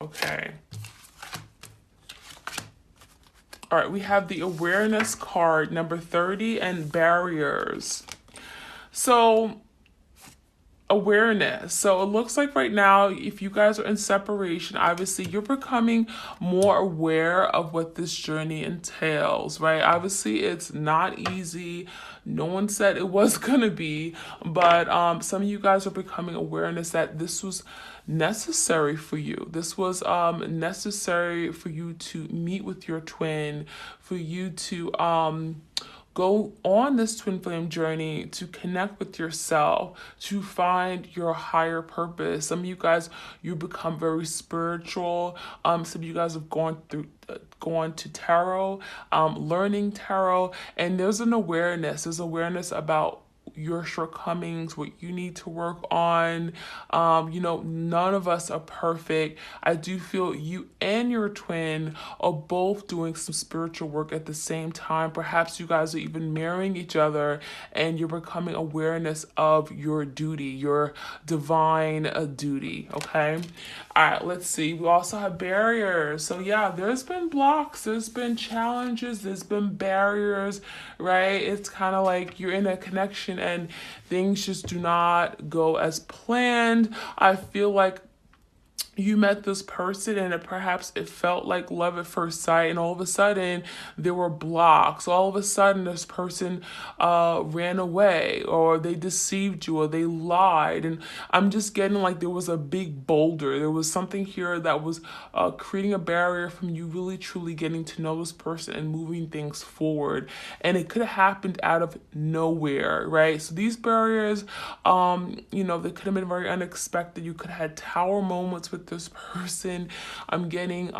Okay. All right, we have the awareness card, number 30, and barriers. So, awareness. So it looks like right now, if you guys are in separation, obviously you're becoming more aware of what this journey entails, right? Obviously, it's not easy. No one said it was gonna be, but some of you guys are becoming awareness that this was necessary for you. This was necessary for you to meet with your twin, for you to go on this twin flame journey to connect with yourself, to find your higher purpose. Some of you guys, you become very spiritual. Some of you guys have gone to tarot, learning tarot, and there's an awareness. There's awareness about your shortcomings, what you need to work on. None of us are perfect. I do feel you and your twin are both doing some spiritual work at the same time. Perhaps you guys are even marrying each other and you're becoming awareness of your duty, your divine duty, okay? All right, let's see. We also have barriers. So yeah, there's been blocks, there's been challenges, there's been barriers, right? It's kind of like you're in a connection and things just do not go as planned. I feel like you met this person and perhaps it felt like love at first sight, and all of a sudden there were blocks. All of a sudden this person ran away, or they deceived you, or they lied, and I'm just getting like there was a big boulder. There was something here that was creating a barrier from you really truly getting to know this person and moving things forward, and it could have happened out of nowhere, right? So these barriers, they could have been very unexpected. You could have had tower moments with this person. I'm getting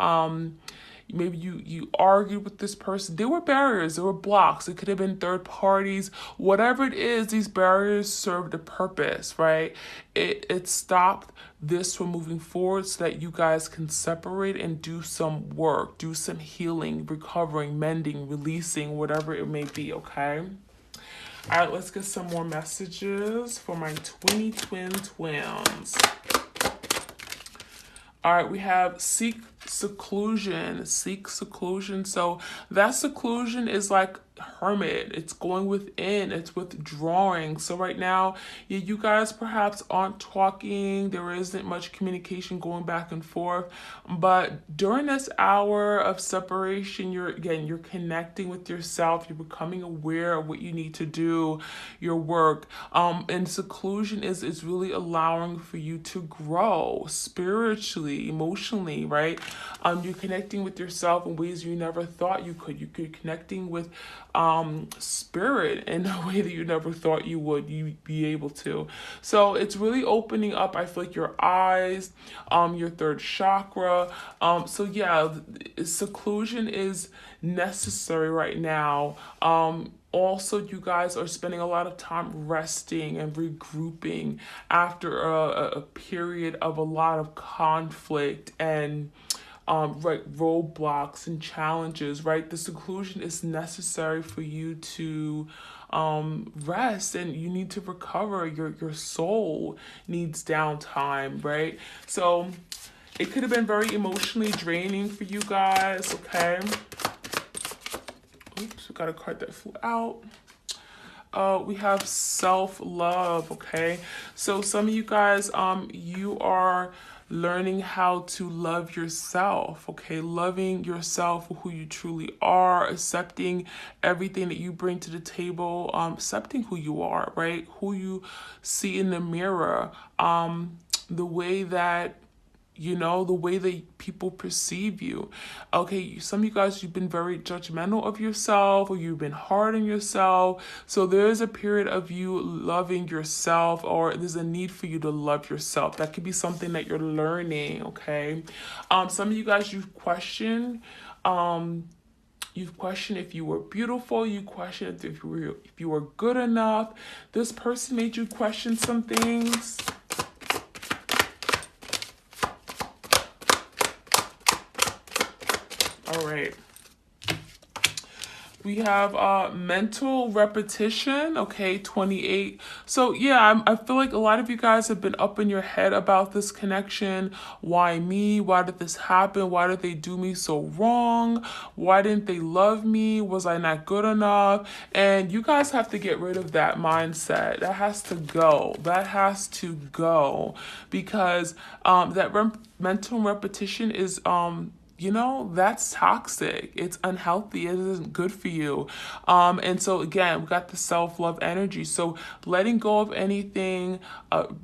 maybe you argued with this person. There were barriers, there were blocks. It could have been third parties. Whatever it is, these barriers served a purpose, right? It stopped this from moving forward so that you guys can separate and do some work, do some healing, recovering, mending, releasing, whatever it may be, okay? All right, let's get some more messages for my twins. All right, we have seek seclusion. So that seclusion is like hermit. It's going within, it's withdrawing. So right now, you guys perhaps aren't talking. There isn't much communication going back and forth. But during this hour of separation, you're connecting with yourself. You're becoming aware of what you need to do, your work. And seclusion is really allowing for you to grow spiritually, emotionally, right? You're connecting with yourself in ways you never thought you could. You're connecting with spirit in a way that you never thought you'd be able to. So it's really opening up, I feel like, your eyes, your third chakra. So yeah, seclusion is necessary right now. Also, you guys are spending a lot of time resting and regrouping after a period of a lot of conflict and roadblocks and challenges, right? The seclusion is necessary for you to rest, and you need to recover. Your soul needs downtime, right? So it could have been very emotionally draining for you guys, okay? Oops, we got a card that flew out. We have self-love, okay? So some of you guys, you are learning how to love yourself, okay? Loving yourself for who you truly are, accepting everything that you bring to the table, accepting who you are, right? Who you see in the mirror, the way that the way that people perceive you. Okay, some of you guys, you've been very judgmental of yourself, or you've been hard on yourself. So there is a period of you loving yourself, or there's a need for you to love yourself. That could be something that you're learning, okay? Some of you guys, you've questioned if you were beautiful. You questioned if you were good enough. This person made you question some things. All right. We have mental repetition, okay, 28. So yeah, I feel like a lot of you guys have been up in your head about this connection. Why me? Why did this happen? Why did they do me so wrong? Why didn't they love me? Was I not good enough? And you guys have to get rid of that mindset. That has to go. That has to go, because mental repetition is you know, that's toxic. It's unhealthy. It isn't good for you. And so again, we got the self-love energy. So letting go of anything,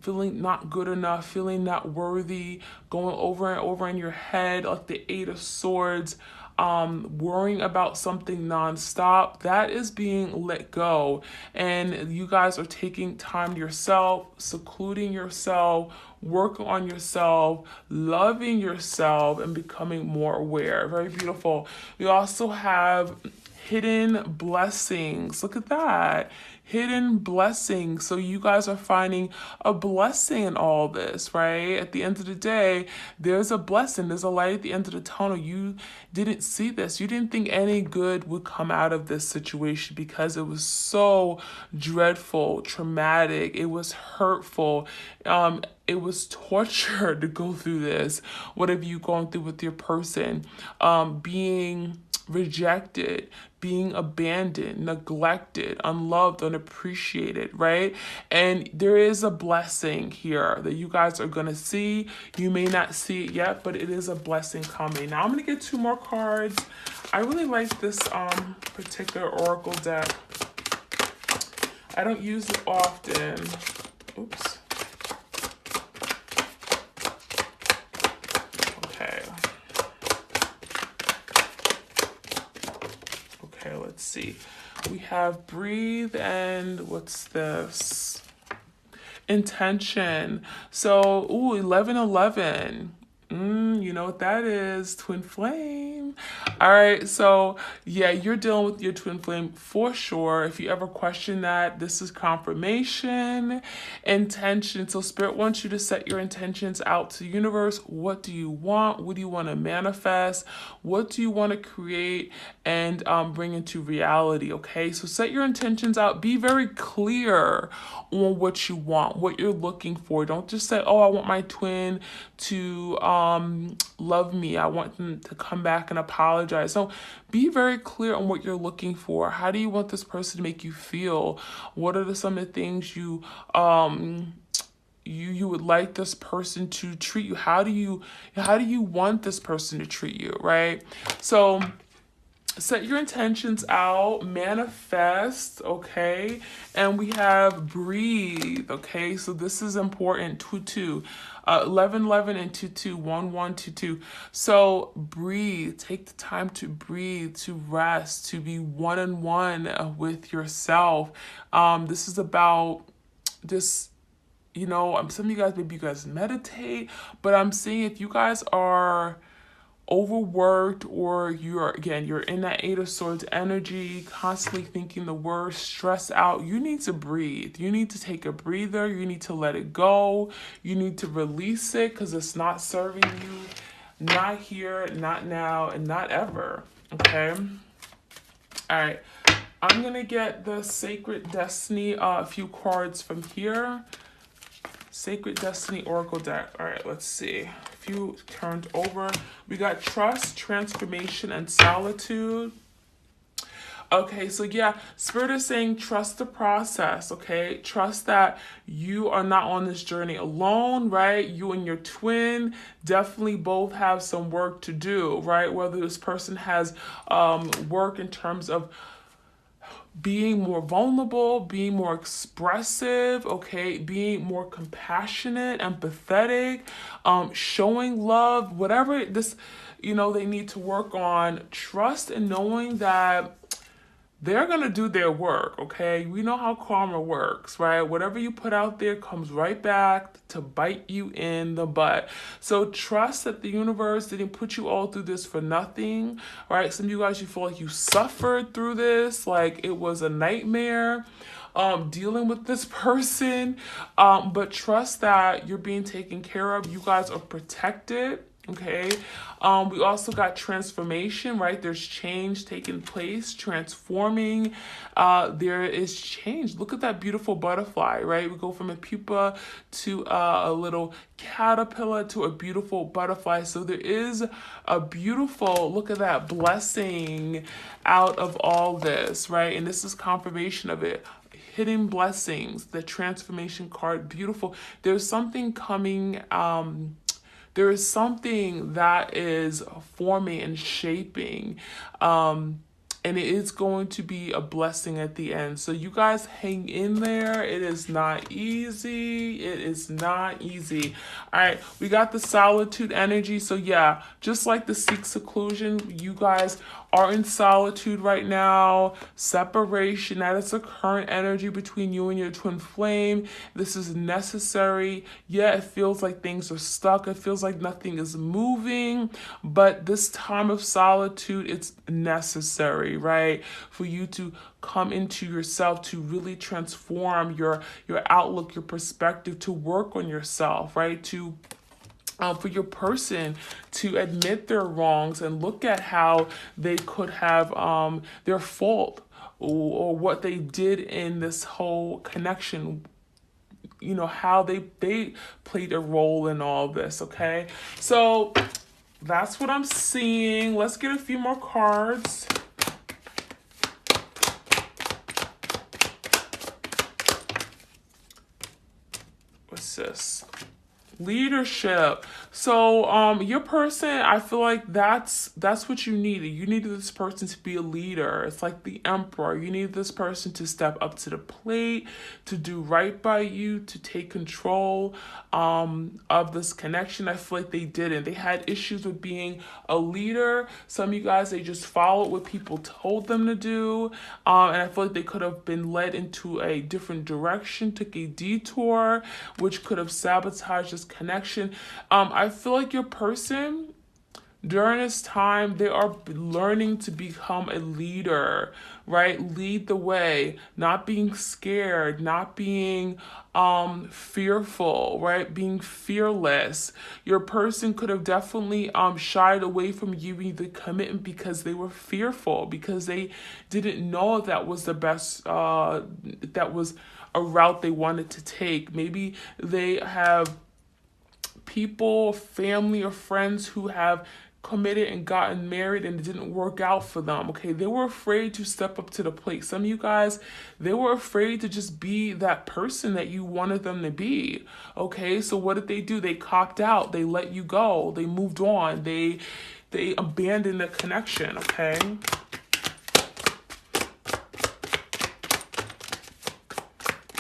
feeling not good enough, feeling not worthy, going over and over in your head, like the Eight of Swords, worrying about something nonstop, that is being let go. And you guys are taking time to yourself, secluding yourself, working on yourself, loving yourself, and becoming more aware. Very beautiful. We also have hidden blessings. Look at that. Hidden blessings. So you guys are finding a blessing in all this, right? At the end of the day, there's a blessing. There's a light at the end of the tunnel. You didn't see this. You didn't think any good would come out of this situation because it was so dreadful, traumatic. It was hurtful. It was torture to go through this. What have you gone through with your person? Being rejected, being abandoned, neglected, unloved, unappreciated, right? And there is a blessing here that you guys are going to see. You may not see it yet, but it is a blessing coming. Now I'm going to get 2 more cards. I really like this particular oracle deck. I don't use it often. Oops. Okay, let's see. We have breathe and what's this? Intention. So, 1111. You know what that is? Twin flame. All right, so yeah, you're dealing with your twin flame for sure. If you ever question that, this is confirmation. Intention. So spirit wants you to set your intentions out to the universe. What do you want? What do you want to manifest? What do you want to create and bring into reality? Okay, so set your intentions out. Be very clear on what you want, what you're looking for. Don't just say, oh, I want my twin to love me. I want them to come back and apologize. So be very clear on what you're looking for. How do you want this person to make you feel? What are some of the things you would like this person to treat you? How do you want this person to treat you, right? So set your intentions out, manifest, okay? And we have breathe, okay? So this is important, 2-2. 1111 and 22, 1122. So breathe, take the time to breathe, to rest, to be one-on-one with yourself. This is about just, you know, some of you guys, maybe you guys meditate, but I'm saying if you guys are overworked or you're in that Eight of Swords energy, constantly thinking the worst, stressed out, you need to breathe. You need to take a breather. You need to let it go. You need to release it because it's not serving you, not here, not now, and not ever. Okay? All right. I'm going to get the Sacred Destiny, a few cards from here. Sacred Destiny Oracle deck. All right, let's see. A few turned over. We got trust, transformation, and solitude. Okay, so yeah, Spirit is saying trust the process, okay? Trust that you are not on this journey alone, right? You and your twin definitely both have some work to do, right? Whether this person has work in terms of being more vulnerable, being more expressive, okay, being more compassionate, empathetic, showing love, whatever this, you know, they need to work on. Trust in knowing that they're going to do their work, okay? We know how karma works, right? Whatever you put out there comes right back to bite you in the butt. So trust that the universe didn't put you all through this for nothing, right? Some of you guys, you feel like you suffered through this, like it was a nightmare dealing with this person. But trust that you're being taken care of. You guys are protected. Okay. We also got transformation, right? There's change taking place, transforming. There is change. Look at that beautiful butterfly, right? We go from a pupa to a little caterpillar to a beautiful butterfly. So there is a beautiful, look at that, blessing out of all this, right? And this is confirmation of it. Hidden blessings, the transformation card, beautiful. There's something coming. There is something that is forming and shaping. And it is going to be a blessing at the end. So you guys hang in there. It is not easy. It is not easy. All right, we got the solitude energy. So yeah, just like the seek seclusion, you guys are in solitude right now. Separation, that is the current energy between you and your twin flame. This is necessary. Yeah, it feels like things are stuck. It feels like nothing is moving. But this time of solitude, it's necessary, right? For you to come into yourself, to really transform your outlook, your perspective, to work on yourself, right? To for your person to admit their wrongs and look at how they could have their fault or what they did in this whole connection, you know, how they played a role in all this. Okay, so that's what I'm seeing. Let's get a few more cards. What's this? Leadership. So your person, I feel like that's what you needed. You needed this person to be a leader. It's like the emperor. You need this person to step up to the plate, to do right by you, to take control of this connection. I feel like they didn't. They had issues with being a leader. Some of you guys, they just followed what people told them to do, and I feel like they could have been led into a different direction, took a detour, which could have sabotaged this connection. I feel like your person during this time, they are learning to become a leader, right? Lead the way, not being scared, not being fearful, right? Being fearless. Your person could have definitely shied away from giving the commitment because they were fearful, because they didn't know if that was the best, that was a route they wanted to take. Maybe they have people, family, or friends who have committed and gotten married and it didn't work out for them. Okay, they were afraid to step up to the plate. Some of you guys, they were afraid to just be that person that you wanted them to be. Okay, so what did they do? They copped out. They let you go. They moved on. They abandoned the connection. Okay.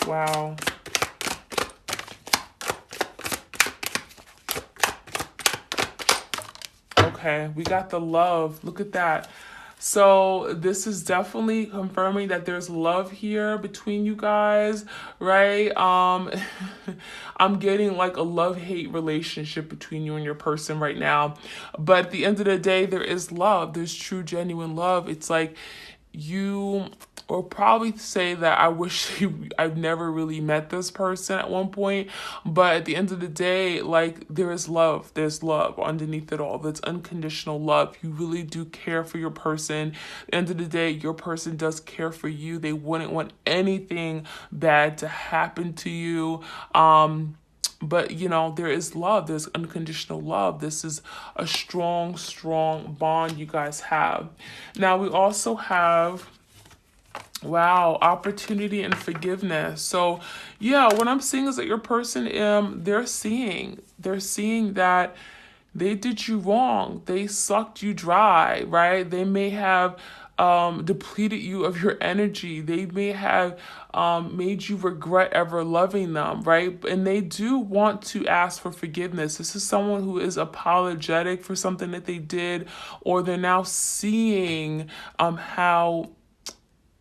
Wow. Okay, we got the love. Look at that. So this is definitely confirming that there's love here between you guys, right? I'm getting like a love-hate relationship between you and your person right now. But at the end of the day, there is love. There's true, genuine love. It's like you or probably say that I wish I've never really met this person at one point, but at the end of the day, like there is love. There's love underneath it all. That's unconditional love. You really do care for your person. At the end of the day, your person does care for you. They wouldn't want anything bad to happen to you. But, you know, there is love. There's unconditional love. This is a strong, strong bond you guys have. Now, we also have, wow, opportunity and forgiveness. So, yeah, what I'm seeing is that your person, they're seeing that they did you wrong. They sucked you dry, right? They may have depleted you of your energy. They may have made you regret ever loving them, right? And they do want to ask for forgiveness. This is someone who is apologetic for something that they did, or they're now seeing how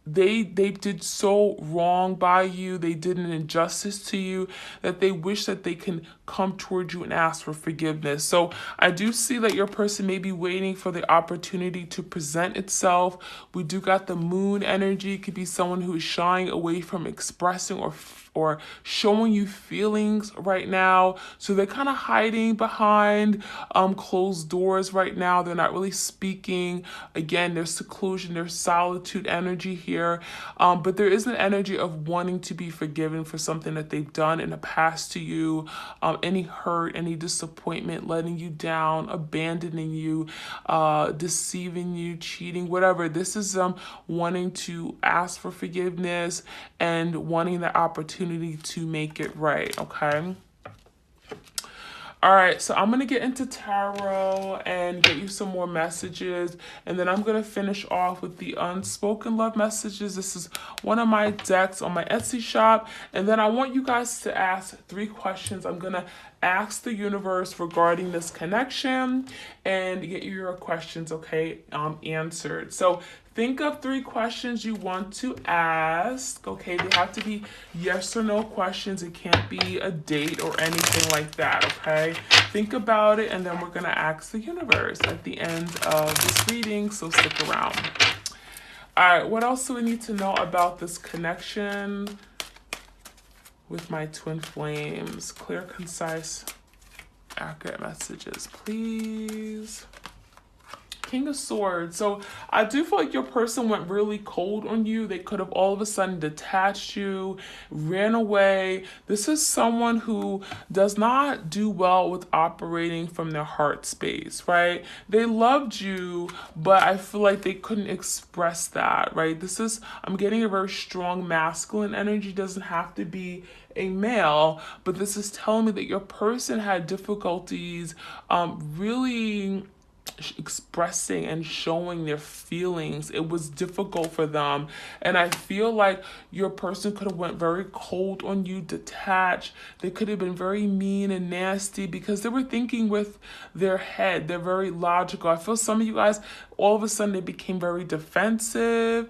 they did so wrong by you, they did an injustice to you, that they wish that they can come toward you and ask for forgiveness. So I do see that your person may be waiting for the opportunity to present itself. We do got the moon energy. It could be someone who is shying away from expressing or showing you feelings right now. So they're kind of hiding behind closed doors right now. They're not really speaking. Again, there's seclusion, there's solitude energy here. But there is an energy of wanting to be forgiven for something that they've done in the past to you. Any hurt, any disappointment, letting you down, abandoning you, deceiving you, cheating, whatever. This is wanting to ask for forgiveness and wanting the opportunity to make it right, okay? All right, so I'm going to get into tarot and get you some more messages, and then I'm going to finish off with the unspoken love messages. This is one of my decks on my Etsy shop, and then I want you guys to ask 3 questions. I'm going to ask the universe regarding this connection and get your questions, okay, answered. So think of 3 questions you want to ask, okay? They have to be yes or no questions. It can't be a date or anything like that, okay? Think about it, and then we're going to ask the universe at the end of this reading, so stick around. All right, what else do we need to know about this connection with my twin flames? Clear, concise, accurate messages, please. King of Swords. So I do feel like your person went really cold on you. They could have all of a sudden detached you, ran away. This is someone who does not do well with operating from their heart space, right? They loved you, but I feel like they couldn't express that, right? I'm getting a very strong masculine energy. Doesn't have to be a male, but this is telling me that your person had difficulties really expressing and showing their feelings. It was difficult for them, and I feel like your person could have went very cold on you, detached. They could have been very mean and nasty because they were thinking with their head. They're very logical. I feel some of you guys, all of a sudden they became very defensive.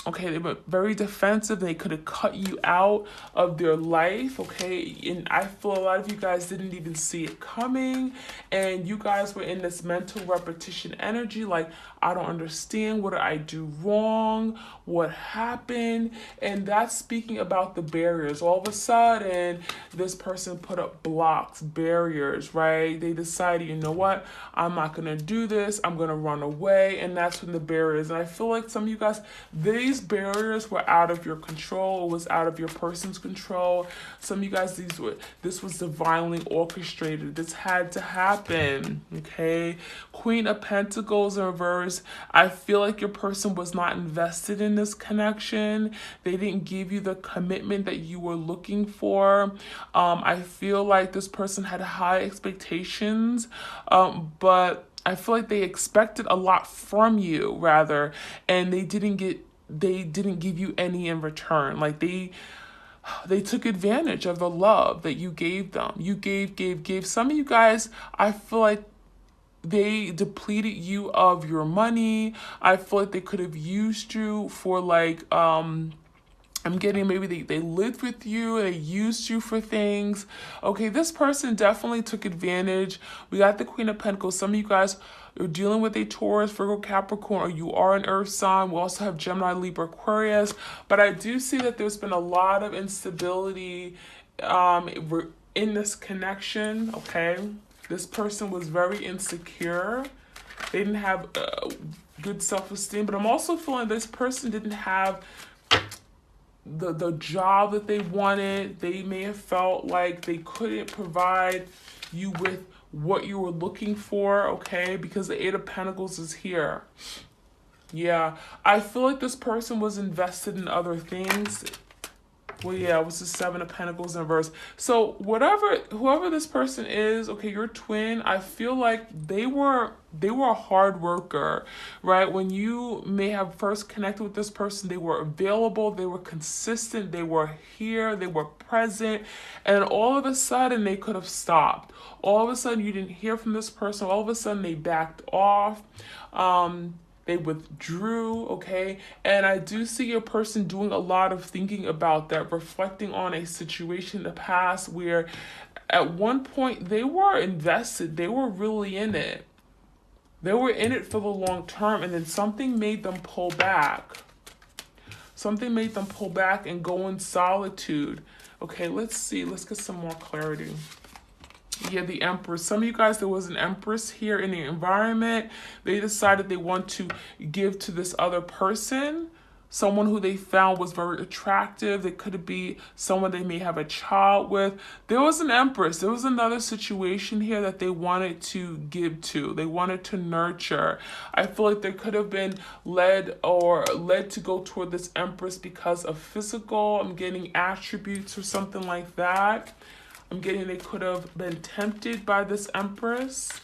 Okay, they were very defensive. They could have cut you out of their life, okay? And I feel a lot of you guys didn't even see it coming. And you guys were in this mental repetition energy, like, I don't understand. What did I do wrong? What happened? And that's speaking about the barriers. All of a sudden, this person put up blocks, barriers, right? They decided, you know what? I'm not going to do this. I'm going to run away. And that's when the barriers. And I feel like some of you guys, these barriers were out of your control. It was out of your person's control. Some of you guys, this was divinely orchestrated. This had to happen, okay? Queen of Pentacles in reverse. I feel like your person was not invested in this connection. They didn't give you the commitment that you were looking for. I feel like this person had high expectations, but I feel like they expected a lot from you, rather, and they didn't give you any in return. Like they took advantage of the love that you gave them. You gave. Some of you guys, I feel like they depleted you of your money. I feel like they could have used you for like, I'm getting maybe they lived with you, they used you for things. Okay, this person definitely took advantage. We got the Queen of Pentacles. Some of you guys are dealing with a Taurus, Virgo, Capricorn, or you are an earth sign. We also have Gemini, Libra, Aquarius. But I do see that there's been a lot of instability in this connection, okay? This person was very insecure. They didn't have good self-esteem, but I'm also feeling this person didn't have the job that they wanted. They may have felt like they couldn't provide you with what you were looking for, okay? Because the Eight of Pentacles is here. Yeah, I feel like this person was invested in other things. Well, yeah, it was the Seven of Pentacles in reverse. So whoever this person is, okay, your twin, I feel like they were a hard worker, right? When you may have first connected with this person, they were available, they were consistent, they were here, they were present, and all of a sudden they could have stopped. All of a sudden you didn't hear from this person. All of a sudden they backed off. They withdrew, okay? And I do see your person doing a lot of thinking about that, reflecting on a situation in the past where at one point they were invested, they were really in it. They were in it for the long term, and then something made them pull back. Something made them pull back and go in solitude. Okay, let's see. Let's get some more clarity. Yeah, the Empress. Some of you guys, there was an Empress here in the environment. They decided they want to give to this other person, someone who they found was very attractive. It could be someone they may have a child with. There was an Empress. There was another situation here that they wanted to give to. They wanted to nurture. I feel like they could have been led to go toward this Empress because of physical, I'm getting attributes or something like that. I'm getting they could have been tempted by this Empress.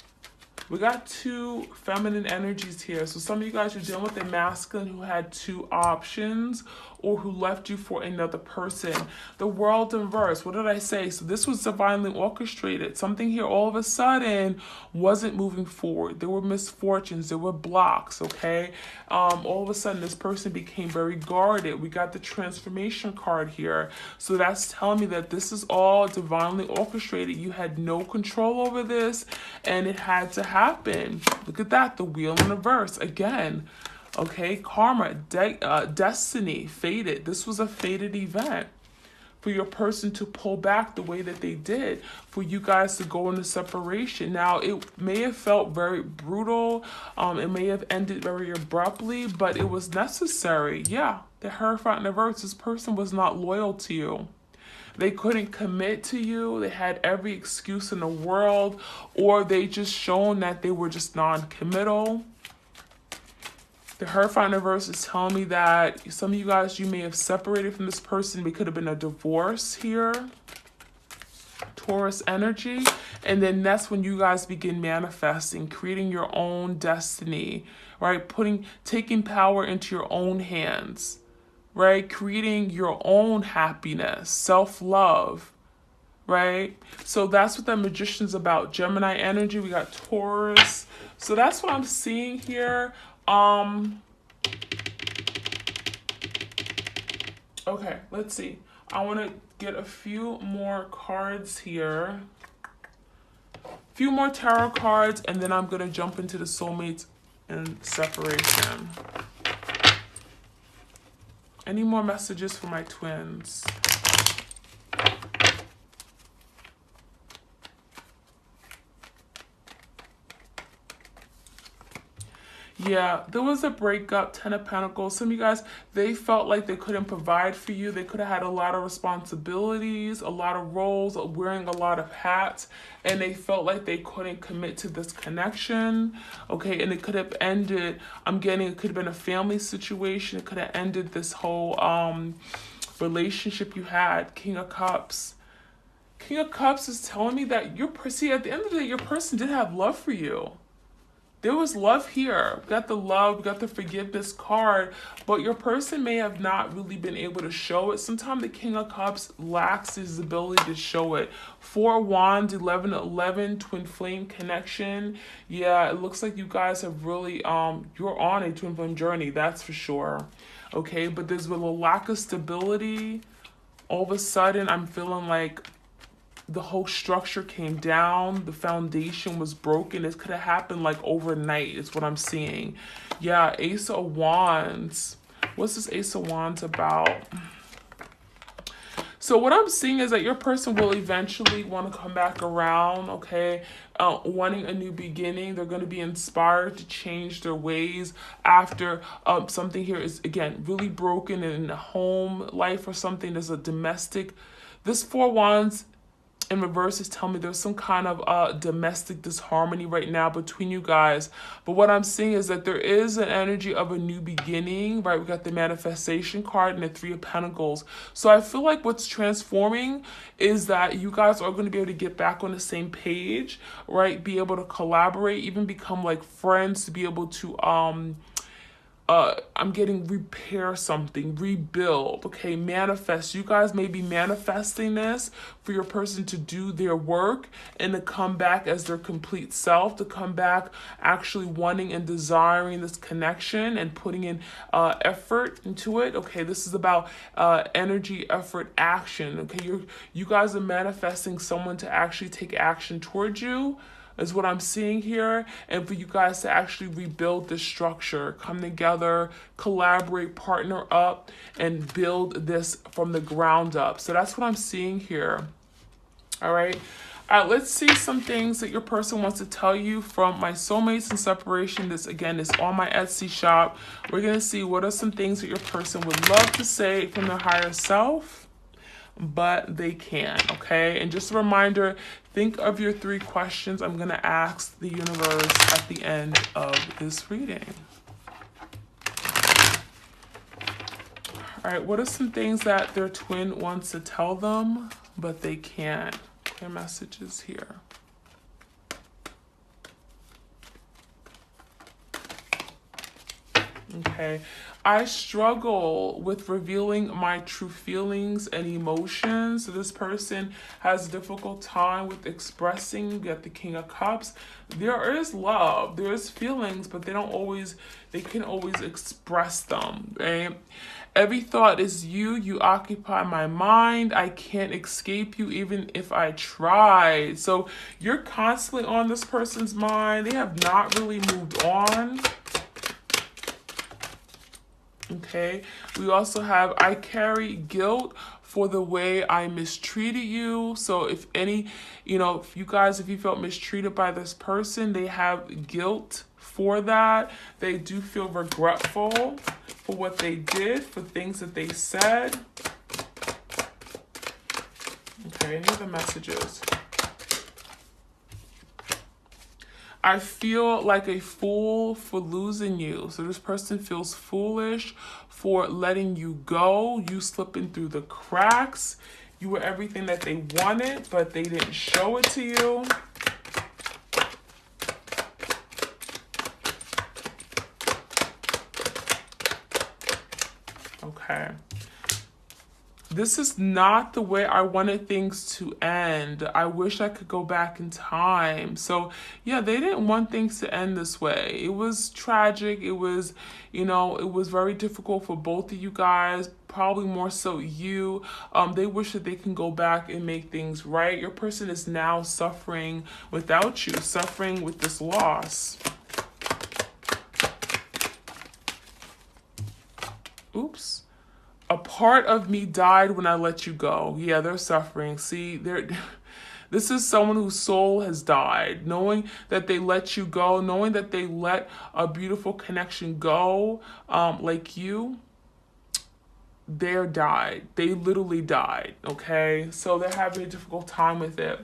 We got two feminine energies here. So some of you guys are dealing with a masculine who had two options or who left you for another person. The World in reverse. What did I say? So this was divinely orchestrated. Something here all of a sudden wasn't moving forward. There were misfortunes. There were blocks, okay? All of a sudden, this person became very guarded. We got the transformation card here. So that's telling me that this is all divinely orchestrated. You had no control over this, and it had to happen. Look at that. The Wheel in reverse. Again. Okay, karma, destiny, fated. This was a fated event for your person to pull back the way that they did, for you guys to go into separation. Now, it may have felt very brutal. It may have ended very abruptly, but it was necessary. Yeah, the Hierophant in reverse. This person was not loyal to you. They couldn't commit to you. They had every excuse in the world, or they just shown that they were just non-committal. The Hierophant in reverse is telling me that some of you guys, you may have separated from this person. It could have been a divorce here. Taurus energy. And then that's when you guys begin manifesting, creating your own destiny, right? Taking power into your own hands, right? Creating your own happiness, self-love, right? So that's what the Magician's about. Gemini energy, we got Taurus. So that's what I'm seeing here. Okay, let's see. I want to get a few more cards here. A few more tarot cards, and then I'm going to jump into the soulmates and separation. Any more messages for my twins? Yeah, there was a breakup, 10 of Pentacles. Some of you guys, they felt like they couldn't provide for you. They could have had a lot of responsibilities, a lot of roles, wearing a lot of hats, and they felt like they couldn't commit to this connection. Okay, and it could have ended, I'm getting, it could have been a family situation. It could have ended this whole relationship you had. King of Cups. King of Cups is telling me that see, at the end of the day, your person did have love for you. There was love here. We got the love, we got the forgiveness card, but your person may have not really been able to show it. Sometimes the King of Cups lacks his ability to show it. 4 Wands, 11, twin flame connection. Yeah, it looks like you guys have really, you're on a twin flame journey, that's for sure. Okay, but there's been a lack of stability. All of a sudden, I'm feeling like the whole structure came down. The foundation was broken. It could have happened like overnight is what I'm seeing. Yeah, Ace of Wands. What's this Ace of Wands about? So what I'm seeing is that your person will eventually want to come back around, okay? Wanting a new beginning. They're going to be inspired to change their ways after something here is, again, really broken in a home life or something. There's a domestic. This 4 Wands in reverse is telling me there's some kind of domestic disharmony right now between you guys. But what I'm seeing is that there is an energy of a new beginning, right? We got the manifestation card and the 3 of Pentacles. So I feel like what's transforming is that you guys are going to be able to get back on the same page, right? Be able to collaborate, even become like friends, to be able to I'm getting repair something, rebuild, okay, manifest. You guys may be manifesting this for your person to do their work and to come back as their complete self, to come back actually wanting and desiring this connection and putting in effort into it. Okay, this is about energy, effort, action. Okay, you guys are manifesting someone to actually take action towards you, is what I'm seeing here, and for you guys to actually rebuild this structure, come together, collaborate, partner up, and build this from the ground up. So that's what I'm seeing here. All right. Let's see some things that your person wants to tell you from my soulmates and separation. This again is on my Etsy shop. We're going to see what are some things that your person would love to say from their higher self, but they can't. Okay, and just a reminder, think of your 3 questions I'm going to ask the universe at the end of this reading. All right, what are some things that their twin wants to tell them, but they can't? Clear messages here. Okay, I struggle with revealing my true feelings and emotions. So this person has a difficult time with expressing. You get the King of Cups. There is love, there is feelings, but they can always express them, right? Every thought is you. You occupy my mind. I can't escape you even if I tried. So you're constantly on this person's mind. They have not really moved on. Okay, we also have, I carry guilt for the way I mistreated you. So if any, if you felt mistreated by this person, they have guilt for that. They do feel regretful for what they did, for things that they said. Okay, here are the messages. I feel like a fool for losing you. So this person feels foolish for letting you go. You slipping through the cracks. You were everything that they wanted, but they didn't show it to you. Okay. This is not the way I wanted things to end. I wish I could go back in time. So yeah, they didn't want things to end this way. It was tragic. It was, it was very difficult for both of you guys, probably more so you. They wish that they can go back and make things right. Your person is now suffering without you, suffering with this loss. Oops. A part of me died when I let you go. Yeah, they're suffering. See, this is someone whose soul has died, knowing that they let you go, knowing that they let a beautiful connection go, like you. They're died. They literally died, okay? So they're having a difficult time with it.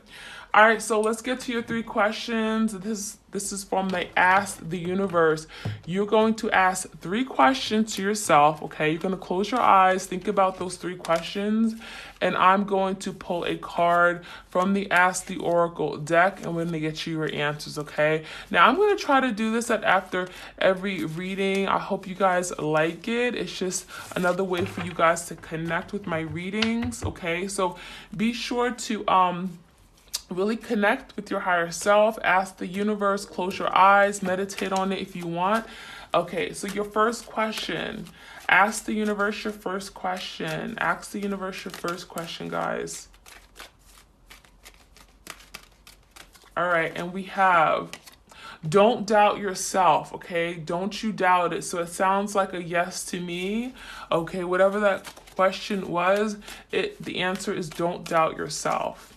All right, so let's get to your 3 questions. This is from the Ask the Universe. You're going to ask 3 questions to yourself, okay? You're going to close your eyes, think about those 3 questions, and I'm going to pull a card from the Ask the Oracle deck, and we're going to get you your answers, okay? Now, I'm going to try to do this after every reading. I hope you guys like it. It's just another way for you guys to connect with my readings, okay? So be sure to really connect with your higher self. Ask the universe, close your eyes, meditate on it if you want. Okay, so your first question. Ask the universe your first question. Ask the universe your first question, guys. All right, and we have, don't doubt yourself, okay? Don't you doubt it. So it sounds like a yes to me. Okay, whatever that question was, the answer is don't doubt yourself.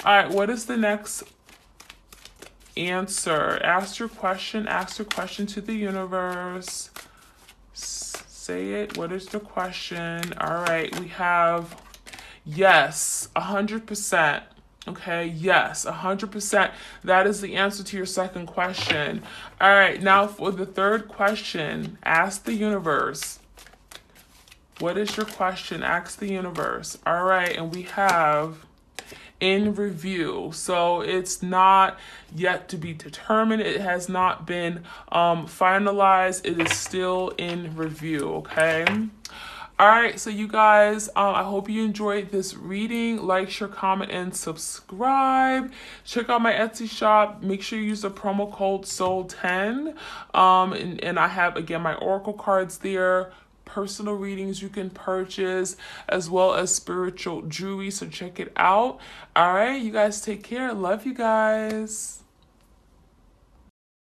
All right, what is the next answer? Ask your question to the universe. Say it. What is the question? All right, we have yes, 100%. Okay, yes, 100%. That is the answer to your second question. All right, now for the third question, ask the universe. What is your question? Ask the universe. All right, and we have, in review. So it's not yet to be determined. It has not been finalized. It is still in review, okay? All right, so you guys, I hope you enjoyed this reading. Like, share, comment, and subscribe. Check out my Etsy shop. Make sure you use the promo code SOUL10. And I have, again, my oracle cards there, personal readings you can purchase, as well as spiritual jewelry. So check it out. All right, you guys take care. Love you guys.